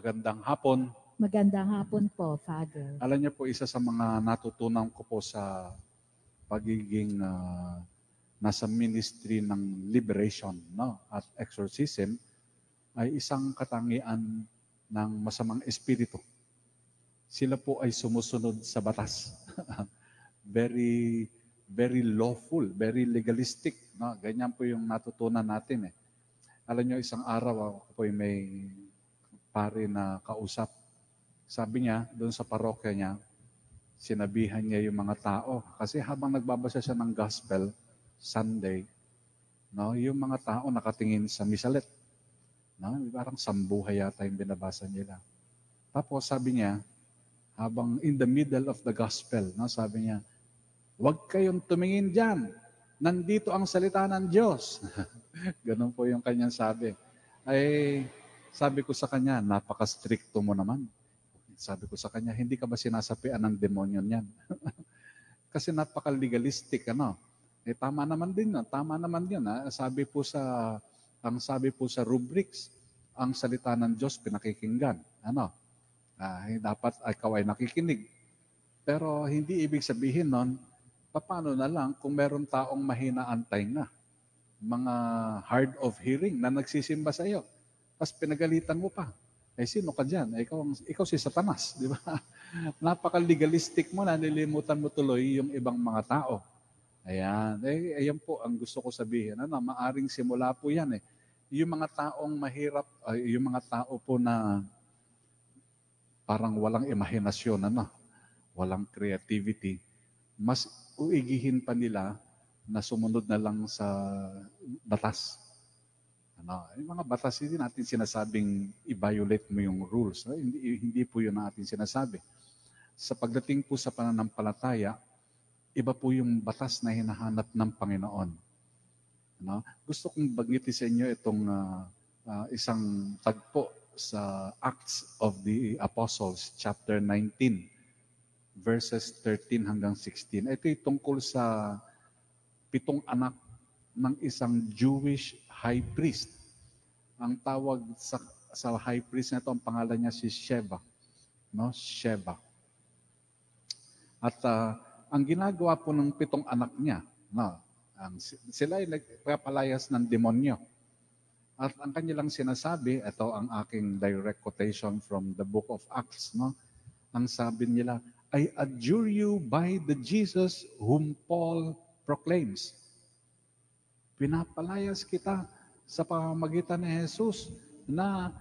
Magandang hapon. Magandang hapon po, Father. Alam niyo po, isa sa mga natutunan ko po sa pagiging nasa ministry ng liberation, no, at exorcism ay isang katangian ng masamang espiritu. Sila po ay sumusunod sa batas. Very very lawful, very legalistic, no? Ganyan po yung natutunan natin eh. Alam niyo, isang araw ako po ay may pare na kausap. Sabi niya, doon sa parokya niya, sinabihan niya yung mga tao. Kasi habang nagbabasa siya ng gospel, Sunday, no, yung mga tao nakatingin sa misalet. No, parang sambuhay yata yung binabasa nila. Tapos sabi niya, habang in the middle of the gospel, no, sabi niya, huwag kayong tumingin dyan. Nandito ang salita ng Diyos. Ganun po yung kanyang sabi. Ay, sabi ko sa kanya, napaka-stricto mo naman. Sabi ko sa kanya, hindi ka ba sinasapian ng demonyo niyan? Kasi napaka-legalistic, ano? Eh, tama naman din yun. Tama naman yun. Ha? Sabi po sa rubrics, ang salita ng Diyos pinakikinggan. Ano? Dapat ikaw ay nakikinig. Pero hindi ibig sabihin nun, paano na lang kung meron taong mahina ang tainga? Mga hard of hearing na nagsisimba sa iyo. Tapos pinagalitan mo pa. Eh, sino ka dyan? Ikaw si Satanas, di ba? Napaka-legalistic mo na, nililimutan mo tuloy yung ibang mga tao. Ayan. Ayan po ang gusto ko sabihin. Maaring simula po yan eh. Yung mga taong mahirap, yung mga tao po na parang walang imahinasyon, walang creativity, mas uigihin pa nila na sumunod na lang sa batas. Yung mga batas, hindi natin sinasabing i-violate mo yung rules. Hindi po yun ang ating sinasabi. Sa pagdating po sa pananampalataya, iba po yung batas na hinahanap ng Panginoon. Gusto kong banggitin sa inyo itong isang tagpo sa Acts of the Apostles, chapter 19, verses 13 hanggang 16. Ito ay tungkol sa 7 anak ng isang Jewish high priest. Ang tawag sa high priest na ito, ang pangalan niya si Sheba. Sheba. At ang ginagawa po ng 7 anak niya, sila ay nagpapalayas ng demonyo. At ang kanilang sinasabi, ito ang aking direct quotation from the book of Acts, ang sabi nila, I adjure you by the Jesus whom Paul proclaims. Pinapalayas kita sa pamamagitan ni Jesus na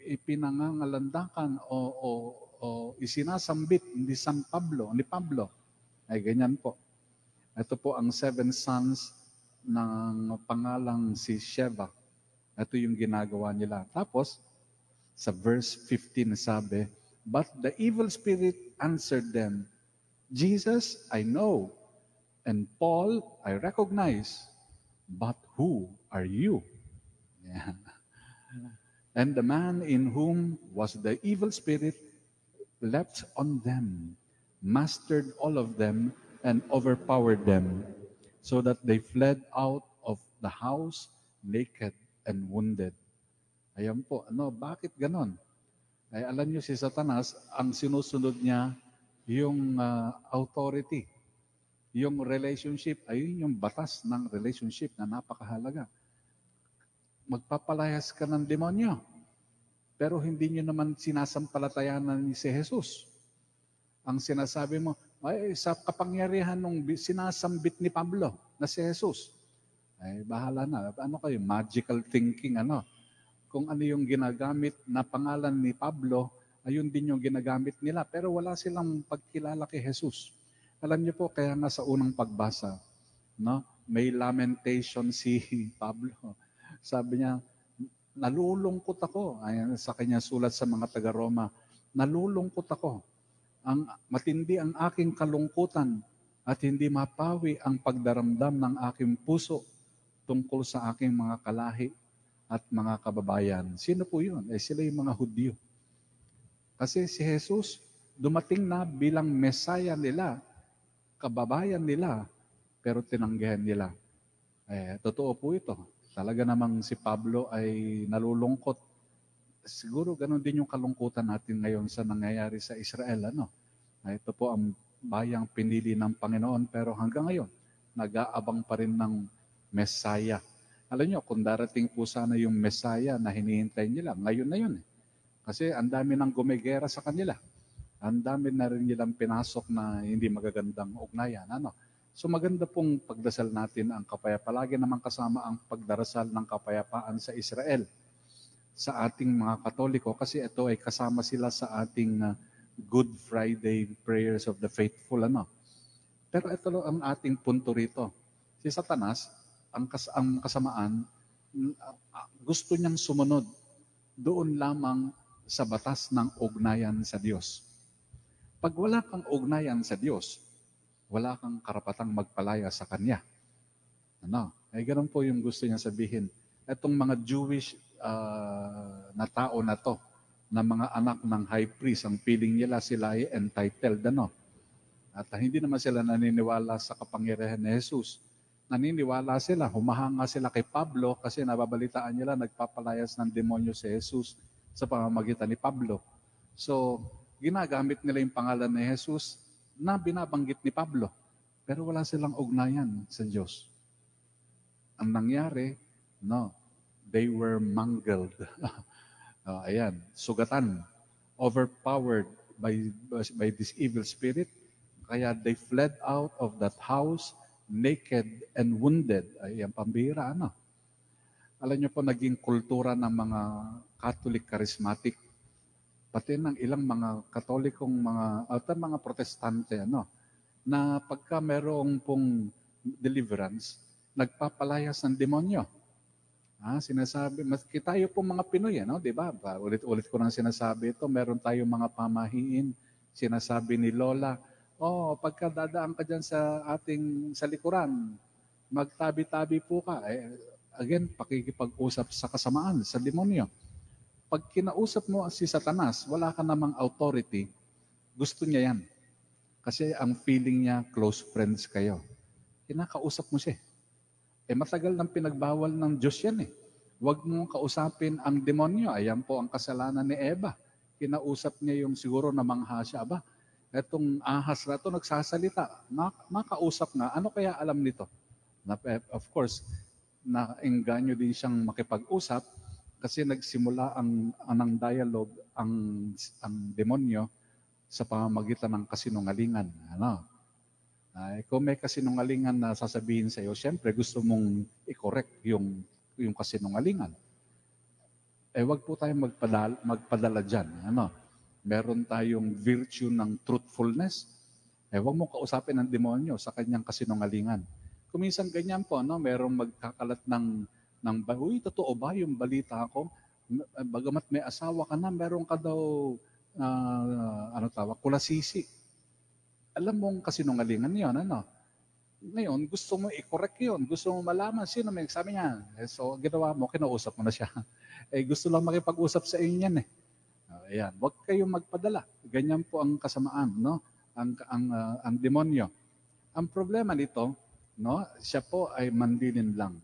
ipinangangalandakan o isinasambit ni Pablo. Ay ganyan po. Ito po ang 7 sons ng pangalang si Sheba. Ito yung ginagawa nila. Tapos, sa verse 15 sabi, but the evil spirit answered them, Jesus, I know, and Paul, I recognize, but who are you? Yeah. And the man in whom was the evil spirit leapt on them, mastered all of them, and overpowered them, so that they fled out of the house naked and wounded. Ayan po, bakit ganon? Ay alam niyo si Satanas, ang sinusunod niya yung authority. Yung relationship, ayun yung batas ng relationship na napakahalaga. Magpapalayas ka ng demonyo, pero hindi nyo naman sinasampalatayanan ni si Jesus. Ang sinasabi mo, ay sa kapangyarihan nung sinasambit ni Pablo na si Jesus. Ay bahala na. Ano kayo? Magical thinking, Kung ano yung ginagamit na pangalan ni Pablo, ayun din yung ginagamit nila. Pero wala silang pagkilala kay Jesus. Alam niyo po, kaya nga sa unang pagbasa, may lamentation si Pablo. Sabi niya, nalulungkot ako. Ayan, sa kanya sulat sa mga taga-Roma, nalulungkot ako. Matindi ang aking kalungkutan at hindi mapawi ang pagdaramdam ng aking puso tungkol sa aking mga kalahi at mga kababayan. Sino po yun? Sila yung mga Hudyo. Kasi si Jesus, dumating na bilang Mesaya nila, kababayan nila, pero tinanggihan nila. Totoo po ito. Talaga namang si Pablo ay nalulungkot siguro ganun din yung kalungkutan natin ngayon sa nangyayari sa Israel. Ito po ang bayang pinili ng Panginoon, pero hanggang ngayon, nag-aabang pa rin ng Messiah. Alam niyo, kung darating po sana yung Messiah na hinihintay nila, ngayon na yun. Kasi ang dami nang gumegera sa kanila. Ang dami na rin nilang pinasok na hindi magagandang ugnayan. So maganda pong pagdasal natin ang kapayapaan. Palagi naman kasama ang pagdarasal ng kapayapaan sa Israel, sa ating mga Katoliko, kasi ito ay kasama sila sa ating Good Friday prayers of the faithful. Pero ito ang ating punto rito. Si Satanas, ang kasamaan, gusto niyang sumunod doon lamang sa batas ng ugnayan sa Diyos. Pag wala kang ugnayan sa Diyos, wala kang karapatang magpalaya sa Kanya. Ganun po yung gusto niya sabihin. Itong mga Jewish na tao na to, na mga anak ng high priest, ang feeling nila sila ay entitled. At hindi naman sila naniniwala sa kapangyarihan ni Jesus. Naniniwala sila, humahanga sila kay Pablo kasi nababalitaan nila nagpapalayas ng demonyo si Jesus sa pamamagitan ni Pablo. So, ginagamit nila yung pangalan ni Jesus na binabanggit ni Pablo. Pero wala silang ugnayan sa Diyos. Ang nangyari, they were mangled. Sugatan, overpowered by this evil spirit. Kaya they fled out of that house naked and wounded. Ang pambira, Alam niyo po, naging kultura ng mga Catholic charismatic, pati ng ilang mga Katolikong mga Protestante, na pagka merong pong deliverance, nagpapalayas ng demonyo. Sinasabi, maski tayo po mga Pinoy, di ba? Ulit-ulit ko nang sinasabi ito, meron tayong mga pamahiin. Sinasabi ni Lola, pagka dadaan ka dyan sa likuran, magtabi-tabi po ka. Again, pakikipag-usap sa kasamaan, sa demonyo. Pag kinausap mo si Satanas, wala ka namang authority, gusto niya yan. Kasi ang feeling niya, close friends kayo. Kinakausap mo siya. Matagal nang pinagbawal ng Diyos yan . Huwag mong kausapin ang demonyo. Ayan po ang kasalanan ni Eva. Kinausap niya yung siguro namangha siya. Etong ahas na ito nagsasalita. Makausap nga. Ano kaya alam nito? Of course, naengganyo din siyang makipag-usap kasi nagsimula ang dialogue ang demonyo sa pamamagitan ng kasinungalingan. Kung may kasinungalingan na sasabihin sa iyo, siyempre gusto mong i-correct yung kasinungalingan. Wag po tayong magpadala dyan. Meron tayong virtue ng truthfulness. Wag mo kausapin ng demonyo sa kanyang kasinungalingan. Kuminsan ganyan po, merong magkakalat ng uy, totoo ba yung balita ko? Bagamat may asawa ka na, meron ka daw, kulasisi. Alam mong kasinungalingan yun, Ngayon, gusto mo i-correct yun. Gusto mo malaman sino may sabi niya. So, ginawa mo, kinausap mo na siya. Gusto lang makipag-usap sa inyo yan . Ayan, huwag kayong magpadala. Ganyan po ang kasamaan, ang demonyo. Ang problema nito, siya po ay mandilin lang.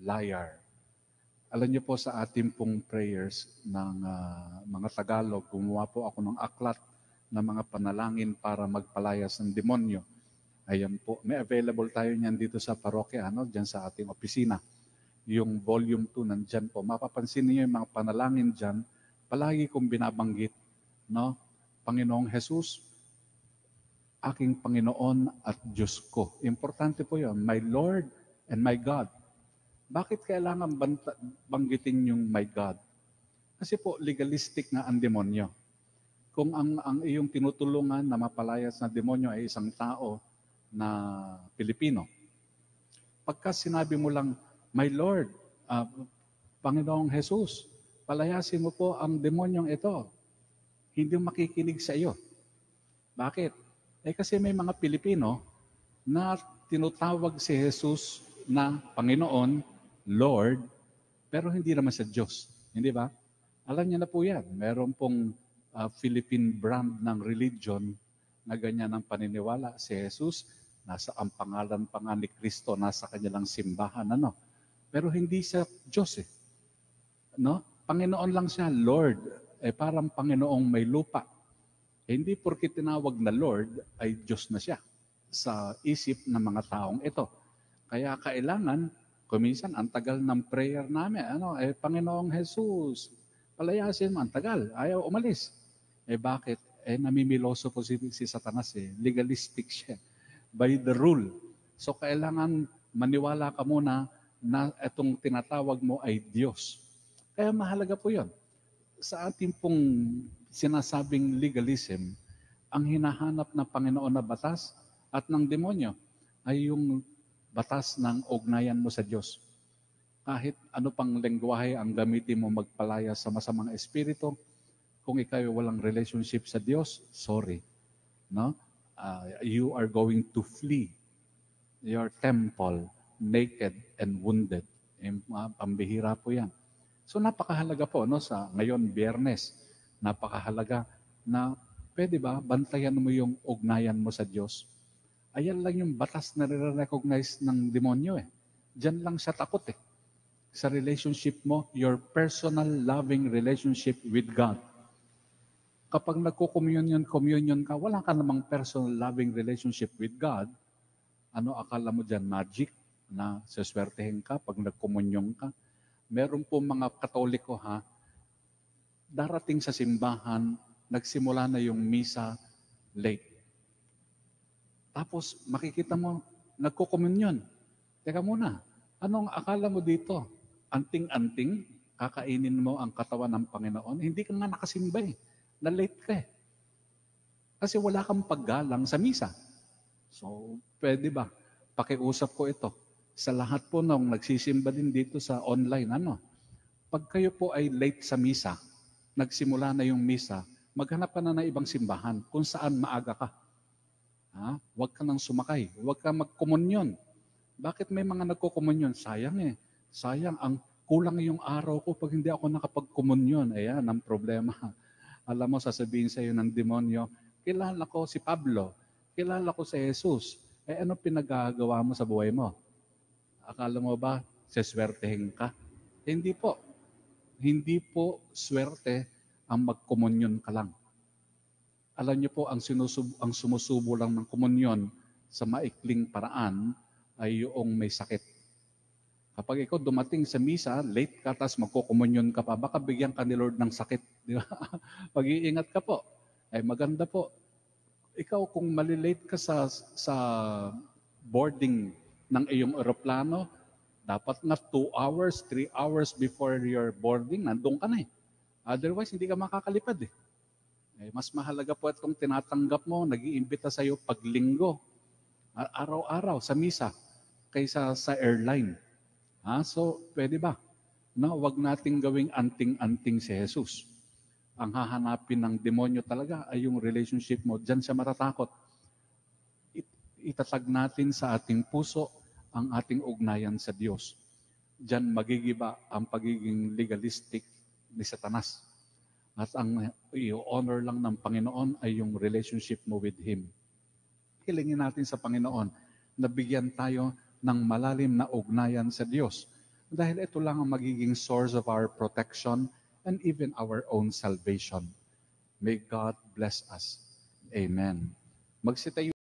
Liar. Alam niyo po sa ating pong prayers ng mga Tagalog, gumawa po ako ng aklat na mga panalangin para magpalayas ng demonyo. Ayan po, may available tayo niyan dito sa parokya, dyan sa ating opisina. Yung volume 2 nandyan po. Mapapansin niyo yung mga panalangin dyan, palagi kong binabanggit, Panginoong Jesus, aking Panginoon at Diyos ko. Importante po yun, my Lord and my God. Bakit kailangan banggitin yung my God? Kasi po, legalistic nga ang demonyo. Kung ang iyong tinutulungan na mapalayas na demonyo ay isang tao na Pilipino, pagka sinabi mo lang, my Lord, Panginoong Jesus, palayasin mo po ang demonyong ito, hindi makikinig sa iyo. Bakit? Kasi may mga Pilipino na tinutawag si Jesus na Panginoon, Lord, pero hindi naman sa Diyos. Hindi ba? Alam niya na po yan. Meron pong Philippine brand ng religion na ganyan ang paniniwala. Si Jesus, nasa ang pangalan pa nga ni Kristo, nasa kanilang simbahan. Pero hindi siya Diyos . Panginoon lang siya, Lord. Parang Panginoong may lupa. Hindi porke tinawag na Lord ay Diyos na siya sa isip ng mga taong ito. Kaya kailangan, kuminsan ang tagal ng prayer namin, Panginoong Jesus, palayasin mo, ang tagal, ayaw umalis. Bakit? Namimiloso po si Satanas legalistic siya. By the rule. So kailangan maniwala ka muna na itong tinatawag mo ay Diyos. Kaya mahalaga po yun. Sa ating pong sinasabing legalism, ang hinahanap ng Panginoon na batas at ng demonyo ay yung batas ng ugnayan mo sa Diyos. Kahit ano pang lengguwahe ang gamitin mo magpalaya sa masamang espiritu, kung ikaw ay walang relationship sa Diyos, sorry. No? You are going to flee your temple naked and wounded. Pambihira po yan. So napakahalaga po sa ngayon Biyernes, napakahalaga na pwede ba bantayan mo yung ugnayan mo sa Diyos? Ayan lang yung batas na recognize ng demonyo Diyan lang siya takot Sa relationship mo, your personal loving relationship with God. Kapag communion ka, wala ka namang personal loving relationship with God, ano akala mo dyan? Magic? Na saswertehin ka pag nagkomunyon ka? Meron po mga Katoliko darating sa simbahan, nagsimula na yung misa late. Tapos makikita mo, nagko-komunyon. Teka muna, anong akala mo dito? Anting-anting, kakainin mo ang katawan ng Panginoon? Hindi ka nga nakasimba na-late ka Kasi wala kang paggalang sa misa. So, pwede ba? Pakiusap ko ito. Sa lahat po nung nagsisimba din dito sa online, pag kayo po ay late sa misa, nagsimula na yung misa, maghanap ka na ng ibang simbahan kung saan maaga ka. Huwag ka nang sumakay. Huwag ka magkomunyon. Bakit may mga nagkokomunyon? Sayang Sayang, ang kulang yung araw ko pag hindi ako nakapagkomunyon. Ayan, ang problema. Alam mo, sasabihin sa iyo ng demonyo, kilala ko si Pablo, kilala ko si Jesus. Ano pinagagawa mo sa buhay mo? Akala mo ba, seswertehin ka? Hindi po. Hindi po swerte ang magkomunyon ka lang. Alam niyo po, ang sumusubo lang ng komunyon sa maikling paraan ay yung may sakit. Kapag ikaw dumating sa misa, late ka, tapos magkukomunyon ka pa, baka bigyan ka ni Lord ng sakit. Di ba? Pag-iingat ka po. Maganda po. Ikaw, kung malilate ka sa boarding ng iyong eroplano, dapat na 2 hours, 3 hours before your boarding, nandun ka na Otherwise, hindi ka makakalipad mas mahalaga po itong tinatanggap mo, nag-iimbita sa iyo paglinggo, araw-araw sa misa, kaysa sa airline. So, pwede ba? Huwag nating gawing anting-anting si Jesus. Ang hahanapin ng demonyo talaga ay yung relationship mo. Diyan siya matatakot. Itatag natin sa ating puso ang ating ugnayan sa Diyos. Diyan magigiba ang pagiging legalistic ni Satanas. At ang i-honor lang ng Panginoon ay yung relationship mo with Him. Hilingin natin sa Panginoon na bigyan tayo ng malalim na ugnayan sa Diyos. Dahil ito lang ang magiging source of our protection and even our own salvation. May God bless us. Amen. Magsitayo